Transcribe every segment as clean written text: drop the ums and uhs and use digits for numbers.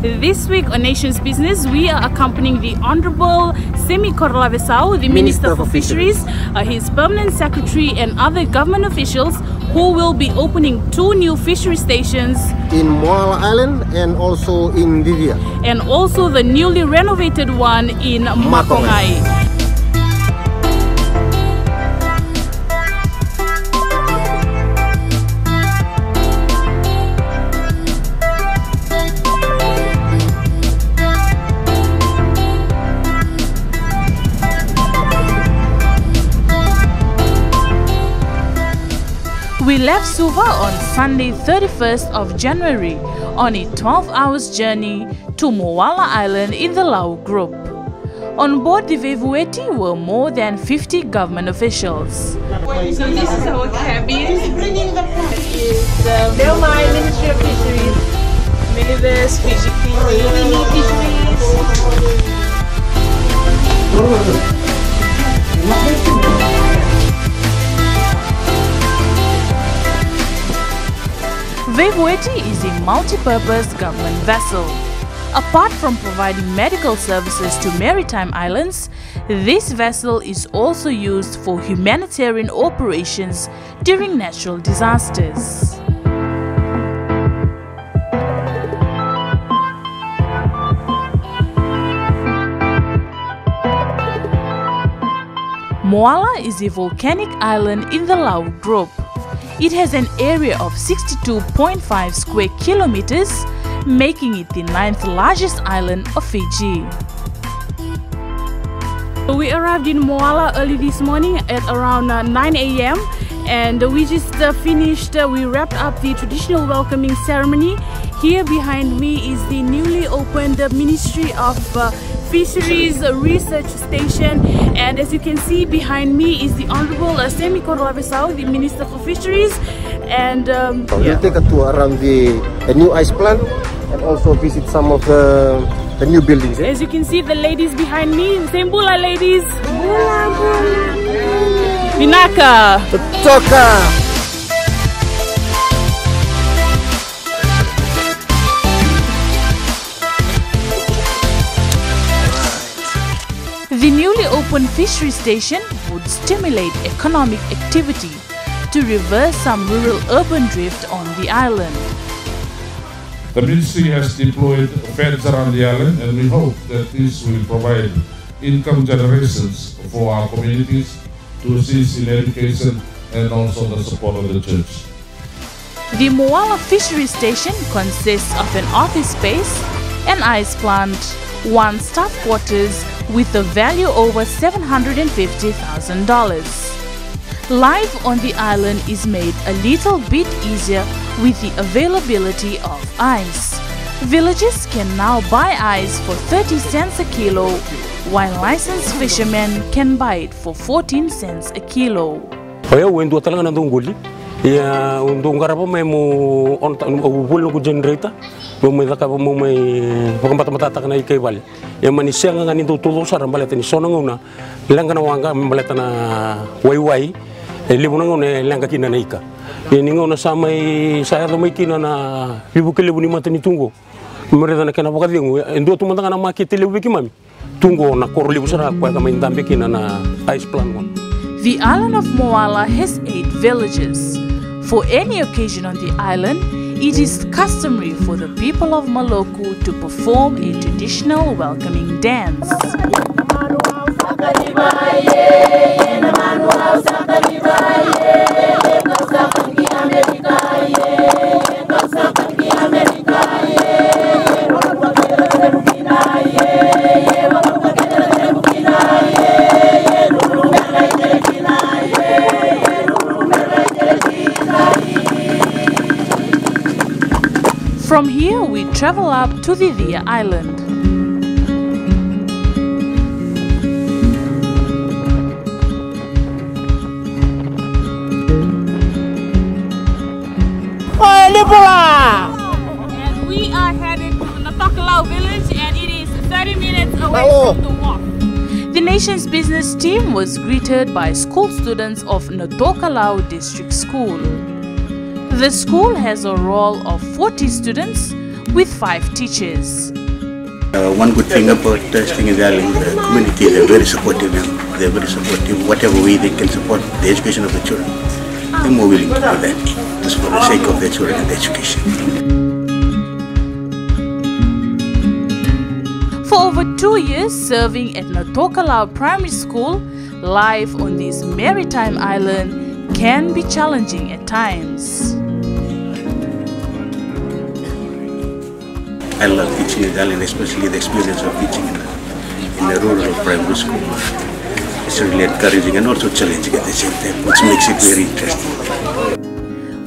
This week on Nation's Business, we are accompanying the Honorable Semi Korlavesau, the Minister for Fisheries, his Permanent Secretary and other government officials who will be opening 2 new fishery stations in Moala Island and also in Cicia, and also the newly renovated one in Makogai. We left Suva on Sunday 31st of January on a 12-hour journey to Moala Island in the Lau Group. On board the Vevueti were more than 50 government officials. So this is our cabin. Delmai, Ministry of Fisheries, Mavis, Vevueti is a multi-purpose government vessel. Apart from providing medical services to maritime islands, this vessel is also used for humanitarian operations during natural disasters. Moala is a volcanic island in the Lau Group. It has an area of 62.5 square kilometers, making it the 9th largest island of Fiji. We arrived in Moala early this morning at around 9 a.m. and we just we wrapped up the traditional welcoming ceremony. Here behind me is the newly opened Ministry of Fisheries Research Station, and as you can see behind me is the Honorable Semi Korlavesau, the Minister for Fisheries, and we'll take a tour around the new ice plant and also visit some of the new buildings. As you can see, the ladies behind me, Sembula ladies, Vinaka, Toka. The newly opened fishery station would stimulate economic activity to reverse some rural-urban drift on the island. The ministry has deployed fence around the island, and we hope that this will provide income generations for our communities to assist in education and also the support of the church. The Moala Fishery Station consists of an office space, an ice plant, 1 staff quarters with a value over $750,000. Life on the island is made a little bit easier with the availability of ice. Villagers can now buy ice for 30 cents a kilo, while licensed fishermen can buy it for 14 cents a kilo. Ya untuk garapa may mo on ubul ko generator mo may taka mo may pagkamata na ikay bal ya manisya nga nito tulo sa rambaleta ni sona nguna ilang kana wanga maleta na wayway libo na nguna ilang ka kina na ika ni nguna sa may sa may kina na libo ni mata ni tungo mereda na kana bakati ngo endo tumanda na makite libo kimami tungo na kor libo sa kwa kama indambe kina na ice plant one. The island of Moala has 8 villages. For any occasion on the island, it is customary for the people of Maloku to perform a traditional welcoming dance. From here, we travel up to the Cicia island. And we are headed to Natokalau village, and it is 30 minutes away from the walk. The nation's business team was greeted by school students of Natokalau District School. The school has a roll of 40 students with 5 teachers. One good thing about staying in the island, the community, they're very supportive, and they're very supportive. Whatever way they can support the education of the children, they're more willing to do that, just for the sake of their children and education. For over 2 years serving at Natokalau Primary School, life on this maritime island can be challenging at times. I love teaching in the island, especially the experience of teaching in a rural primary school. It's really encouraging and also challenging at the same time, which makes it very interesting.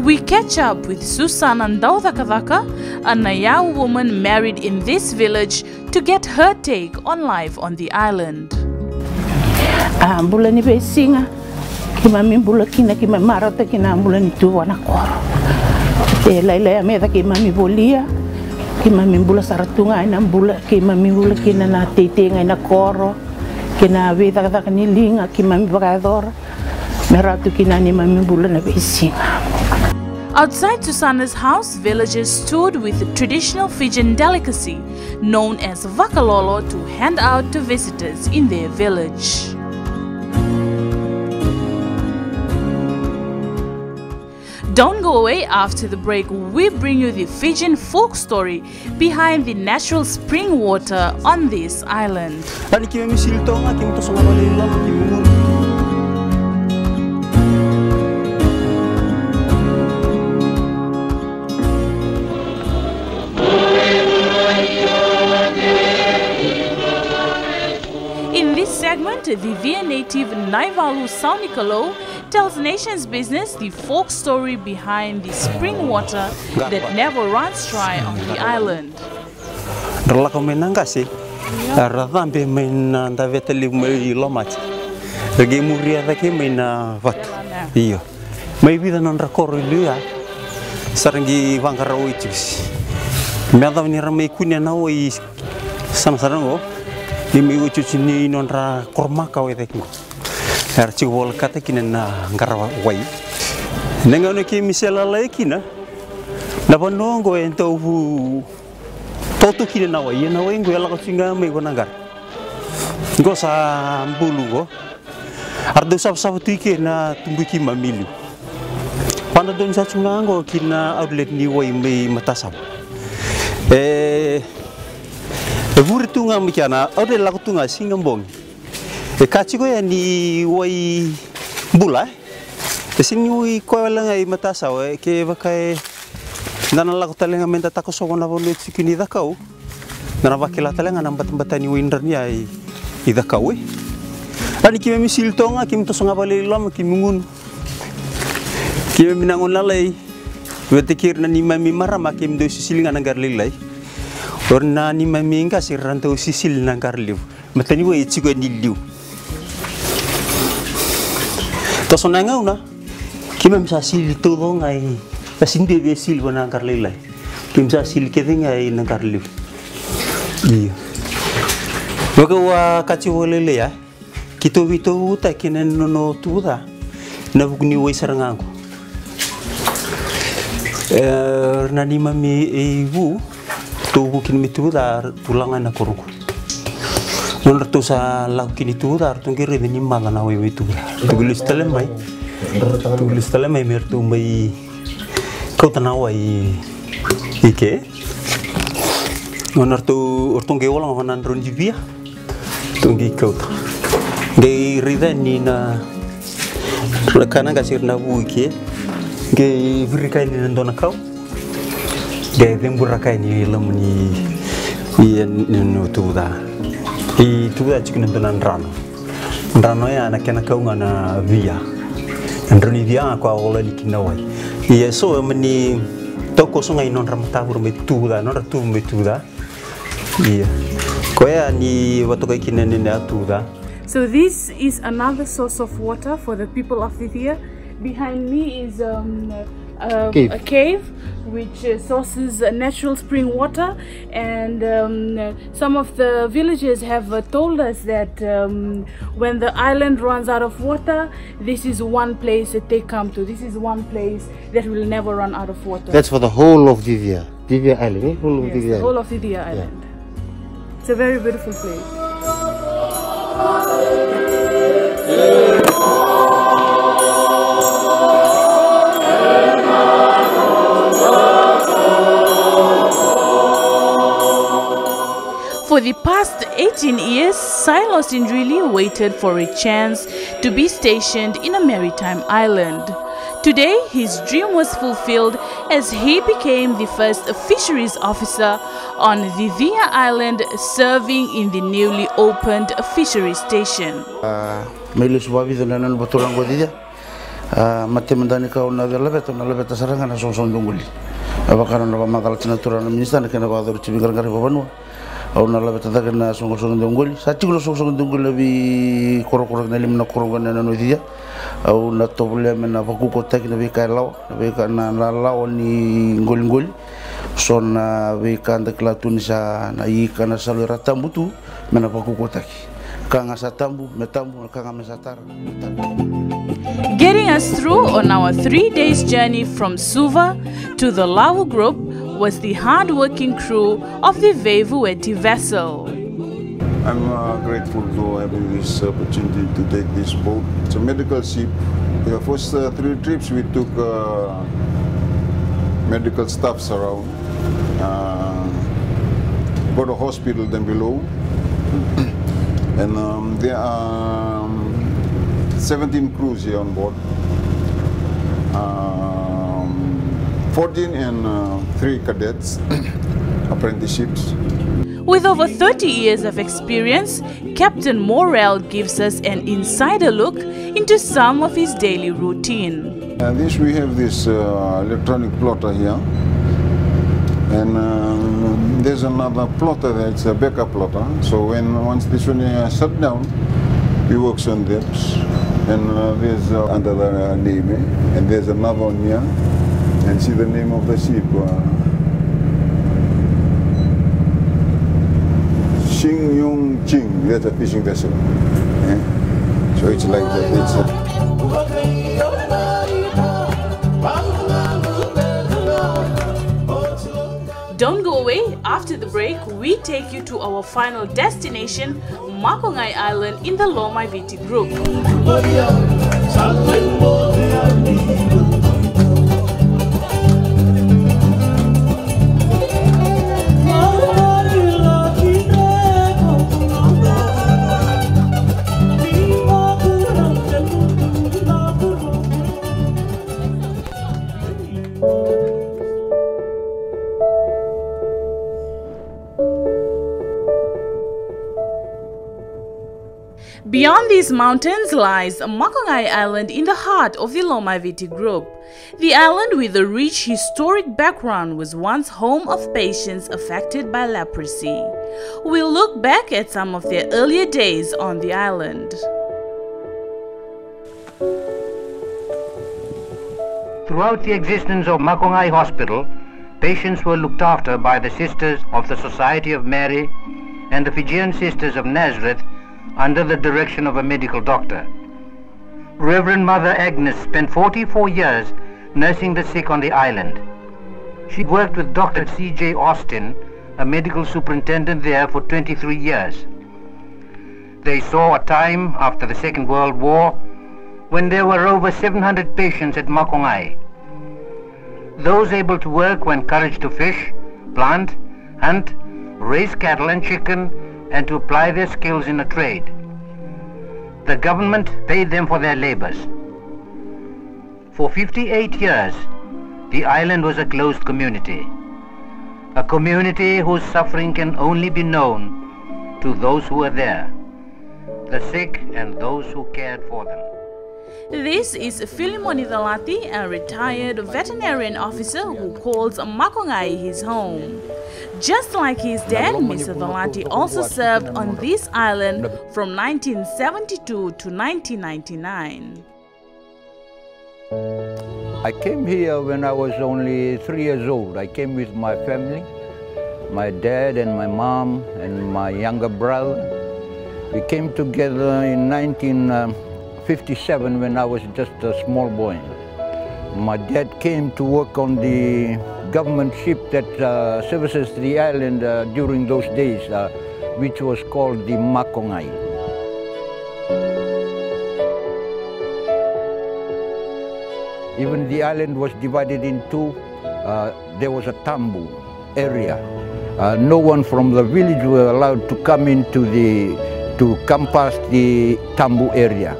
We catch up with Susan Ndaudhakavaka, a young woman married in this village, to get her take on life on the island. Ambula ni besinga kima mimbula kina kima marata kina ambula ni tu wana koro e laila ya meda kima mibolia kima mimbula saratunga ina ambula kima mimbula kina na teitenga ina koro kina veda kata ni linga kima mibakadora meratu kina ni mimbula na besinga. Outside Susanna's house, villagers stood with a traditional Fijian delicacy known as vakalolo to hand out to visitors in their village. Don't go away. After the break, we bring you the Fijian folk story behind the natural spring water on this island. In this segment, the Via native Naivalu Saunikalo tells Nations Business the folk story behind the spring water that never runs dry on the island. Herci wol kata kina na ngarawa wai nenga no ki misela laikina na banongo ento hu toto kina na wai ngo yala kasinga me go nagar go sa mbulungo ardo sab tike na tumbuki mamilu panda don sa tsungango kina outlet ni wai me matasab vuritunga mikana ode lakutunga singambong kachigo ya ni wai bula sini wi ko langa I matasa we ke bakai nana laku talenga menta tako so na bolu tsikini dakau nana bakela talenga namba batani winder ni ai idakau ani kime misil tonga kim to songa bale lam kimungun kime minangon lalai wetikir na ni mami marama kim do sisilinga nangar lilai orna ni mami nga sirranto sisil nangar liu matani we chigo ni liu Tosonanga una, kima misa sil todo ngai, pasinde be sil wana karlilai, kimsa sil kedinga I nakarliu. Iya. Maka wa kaci wolele ya, kito vito uta kinen no tuda, nabugni wai sarangangu. Nani mami ibu, tu bukin mituda tulangan nakoruku. Nonto sa lau kini tu dar tu kiri ni mana na wei tu tulis telemai mertu mai kau tanah wei ike nonto ortung ke walang manan ron jibia tunggi kau gay rida ni na lekana kasir na bu ike gay berikai ni nandona kau gay bemburakai ni lemuni ian no tu da itu dah cikin dengan rano ya anak kau ngana via, androni via aku awalnya dikinawai. Iya so meni toko sungai non ramata bermetu dah, non ratu bermetu dah. Iya, kau ya ni waktu kau kinan ni atu dah. So this is another source of water for the people of Cicia. Behind me is a cave which sources natural spring water, and some of the villagers have told us that when the island runs out of water, this is one place that they come to. This is one place that will never run out of water. That's for the whole of Cicia. Tivia Island, whole of Yes, Tivia the whole Island. of Cicia Island. It's a very beautiful place. For the past 18 years, Silas Indrili waited for a chance to be stationed in a maritime island. Today, his dream was fulfilled as he became the first fisheries officer on the Cicia Island, serving in the newly opened fisheries station. Auna la beta na songo ndongoli satigulo songo ndongoli bi korokoro na limna koronga na nodia au na tobule mena bakuko takina bi kailao bi kana la lao ni ngoli sona bi kanda kla tunisa na ikana salura tambutu mena bakuko taki kanga satambu metambu kanga mesatara. Getting us through on our 3 days journey from Suva to the Lau group was the hard-working crew of the Vevueti vessel. I'm grateful for having this opportunity to take this boat. It's a medical ship. The first 3 trips we took medical staffs around. Got a hospital down below. And there are 17 crews here on board. 14 and 3 cadets, apprenticeships. With over 30 years of experience, Captain Morel gives us an insider look into some of his daily routine. We have this electronic plotter here. And there's another plotter there, it's a backup plotter. So once this one is shut down, we work on depths. And there's another name, and there's another one here. And see the name of the ship. Xing Yong Ching, that's a fishing vessel. So it's like that. Don't go away. After the break, we take you to our final destination, Makogai Island in the Lomai Viti group. Beyond these mountains lies Makogai Island in the heart of the Lomai Viti group. The island with a rich historic background was once home of patients affected by leprosy. We'll look back at some of their earlier days on the island. Throughout the existence of Makogai Hospital, patients were looked after by the Sisters of the Society of Mary and the Fijian Sisters of Nazareth under the direction of a medical doctor. Reverend Mother Agnes spent 44 years nursing the sick on the island. She worked with Dr. C.J. Austin, a medical superintendent there, for 23 years. They saw a time after the Second World War when there were over 700 patients at Makogai. Those able to work were encouraged to fish, plant, hunt, raise cattle and chicken, and to apply their skills in a trade. The government paid them for their labors. For 58 years, the island was a closed community. A community whose suffering can only be known to those who were there, the sick and those who cared for them. This is Philemon Idalati, a retired veterinarian officer who calls Makogai his home. Just like his dad, Mr. Idalati also served on this island from 1972 to 1999. I came here when I was only 3 years old. I came with my family, my dad and my mom and my younger brother. We came together in 1957 when I was just a small boy. My dad came to work on the government ship that services the island during those days, which was called the Makogai. Even the island was divided in two. There was a tambu area. No one from the village were allowed to come to come past the tambu area.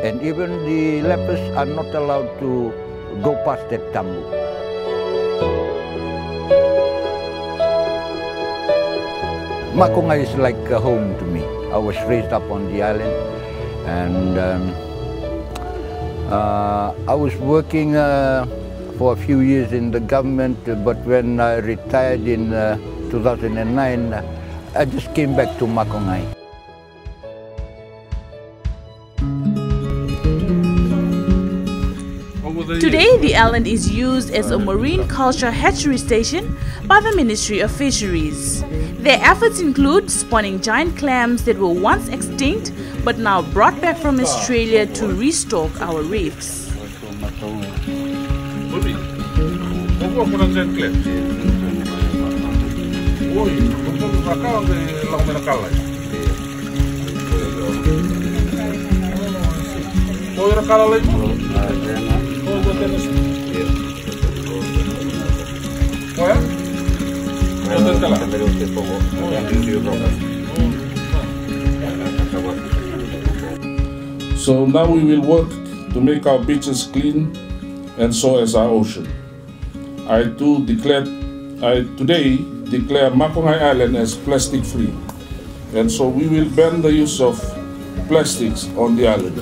And even the lepers are not allowed to go past that tambu. Makogai is like a home to me. I was raised up on the island, and I was working for a few years in the government, but when I retired in 2009, I just came back to Makogai. Today, the island is used as a marine culture hatchery station by the Ministry of Fisheries. Their efforts include spawning giant clams that were once extinct but now brought back from Australia to restock our reefs. So now we will work to make our beaches clean, and so as our ocean. I today declare Makogai Island as plastic free, and so we will ban the use of plastics on the island.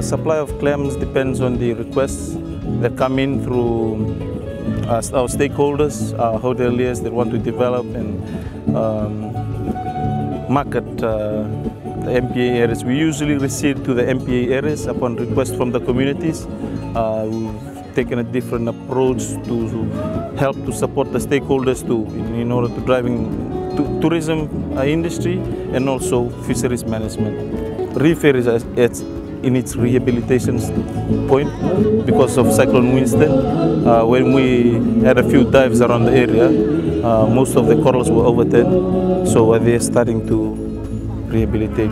Supply of clams depends on the requests that come in through our stakeholders, our hoteliers that want to develop and market the MPA areas. We usually recede to the MPA areas upon request from the communities. We've taken a different approach to help to support the stakeholders in order to driving tourism industry and also fisheries management. Reef area is in its rehabilitation point because of Cyclone Winston. When we had a few dives around the area, most of the corals were overturned, so they're starting to rehabilitate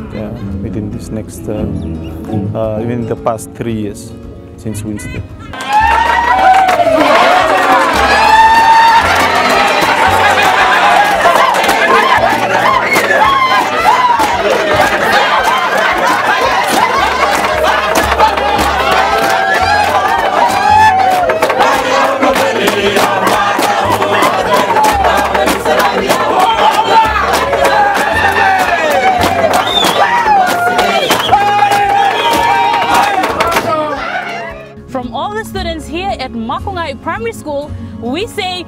within this next, even the past 3 years since Winston. From all the students here at Makogai Primary School, we say,